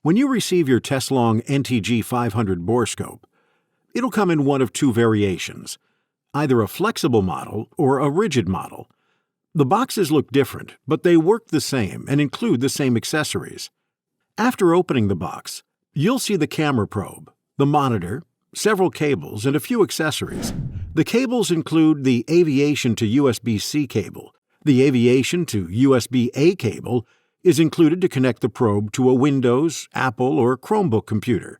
When you receive your Teslong NTG500 Borescope, it'll come in one of two variations, either a flexible model or a rigid model. The boxes look different, but they work the same and include the same accessories. After opening the box, you'll see the camera probe, the monitor, several cables, and a few accessories. The cables include the aviation to USB-C cable. The aviation to USB-A cable is included to connect the probe to a Windows, Apple, or Chromebook computer.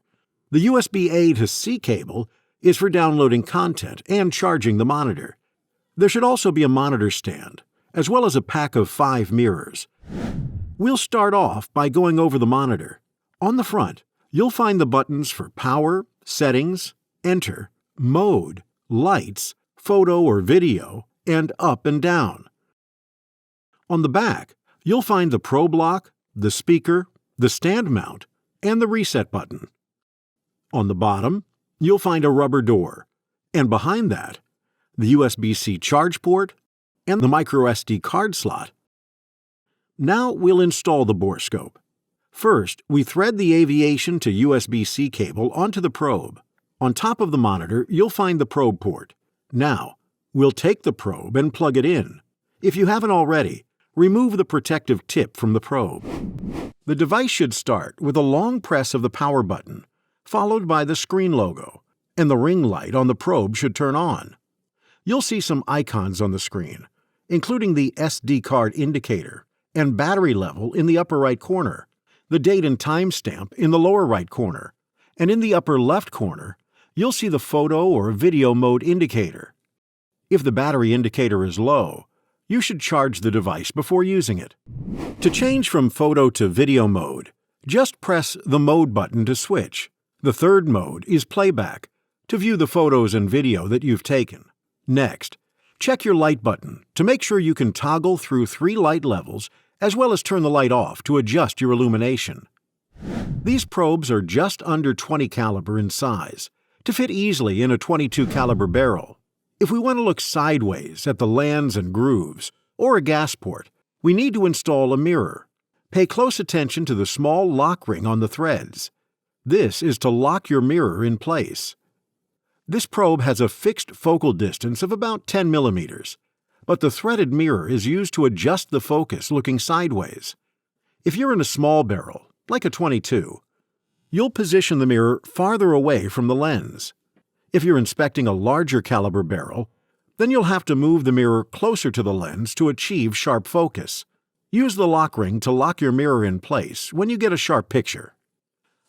The USB-A to C cable is for downloading content and charging the monitor. There should also be a monitor stand, as well as a pack of 5 mirrors. We'll start off by going over the monitor. On the front, you'll find the buttons for power, settings, enter, mode, lights, photo or video, and up and down. On the back, you'll find the probe lock, the speaker, the stand mount, and the reset button. On the bottom, you'll find a rubber door, and behind that, the USB-C charge port and the microSD card slot. Now we'll install the borescope. First, we thread the aviation to USB-C cable onto the probe. On top of the monitor, you'll find the probe port. Now, we'll take the probe and plug it in. If you haven't already, remove the protective tip from the probe. The device should start with a long press of the power button, followed by the screen logo, and the ring light on the probe should turn on. You'll see some icons on the screen, including the SD card indicator and battery level in the upper right corner, the date and time stamp in the lower right corner, and in the upper left corner, you'll see the photo or video mode indicator. If the battery indicator is low, you should charge the device before using it. To change from photo to video mode, just press the mode button to switch. The third mode is playback, to view the photos and video that you've taken. Next, check your light button to make sure you can toggle through 3 light levels as well as turn the light off to adjust your illumination. These probes are just under 20 caliber in size, to fit easily in a 22 caliber barrel. If we want to look sideways at the lands and grooves, or a gas port, we need to install a mirror. Pay close attention to the small lock ring on the threads. This is to lock your mirror in place. This probe has a fixed focal distance of about 10 millimeters, but the threaded mirror is used to adjust the focus looking sideways. If you're in a small barrel, like a 22, you'll position the mirror farther away from the lens. If you're inspecting a larger caliber barrel, then you'll have to move the mirror closer to the lens to achieve sharp focus. Use the lock ring to lock your mirror in place when you get a sharp picture.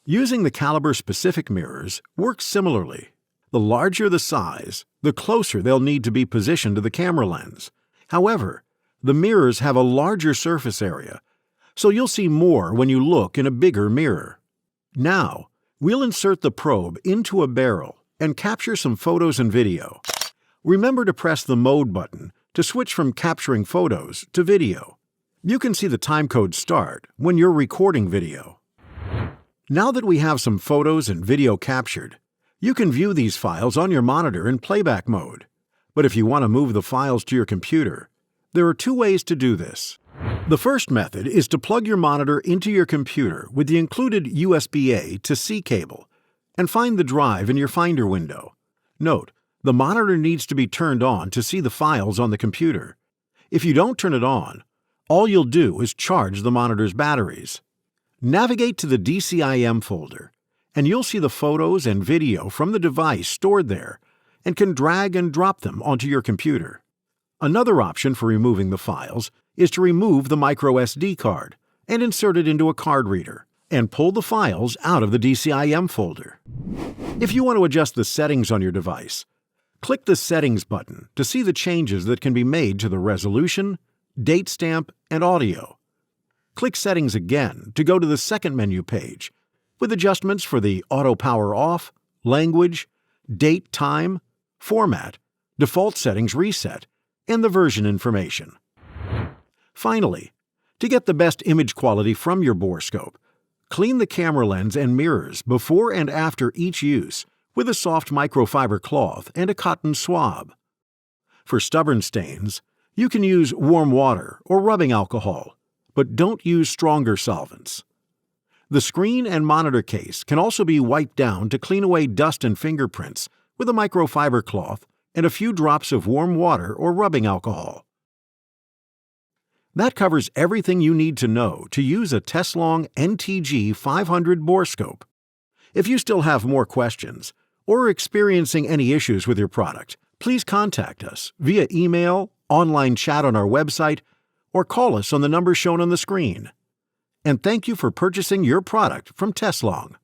Using the caliber-specific mirrors works similarly. The larger the size, the closer they'll need to be positioned to the camera lens. However, the mirrors have a larger surface area, so you'll see more when you look in a bigger mirror. Now, we'll insert the probe into a barrel and capture some photos and video. Remember to press the mode button to switch from capturing photos to video. You can see the timecode start when you're recording video. Now that we have some photos and video captured, you can view these files on your monitor in playback mode. But if you want to move the files to your computer, there are 2 ways to do this. The first method is to plug your monitor into your computer with the included USB-A to C cable and find the drive in your Finder window. Note, the monitor needs to be turned on to see the files on the computer. If you don't turn it on, all you'll do is charge the monitor's batteries. Navigate to the DCIM folder, and you'll see the photos and video from the device stored there and can drag and drop them onto your computer. Another option for removing the files is to remove the microSD card and insert it into a card reader and pull the files out of the DCIM folder. If you want to adjust the settings on your device, click the Settings button to see the changes that can be made to the resolution, date stamp, and audio. Click Settings again to go to the second menu page with adjustments for the auto power off, language, date, time, format, default settings reset, and the version information. Finally, to get the best image quality from your borescope, clean the camera lens and mirrors before and after each use with a soft microfiber cloth and a cotton swab. For stubborn stains, you can use warm water or rubbing alcohol, but don't use stronger solvents. The screen and monitor case can also be wiped down to clean away dust and fingerprints with a microfiber cloth and a few drops of warm water or rubbing alcohol. That covers everything you need to know to use a Teslong NTG500 Borescope. If you still have more questions or are experiencing any issues with your product, please contact us via email, online chat on our website, or call us on the number shown on the screen. And thank you for purchasing your product from Teslong.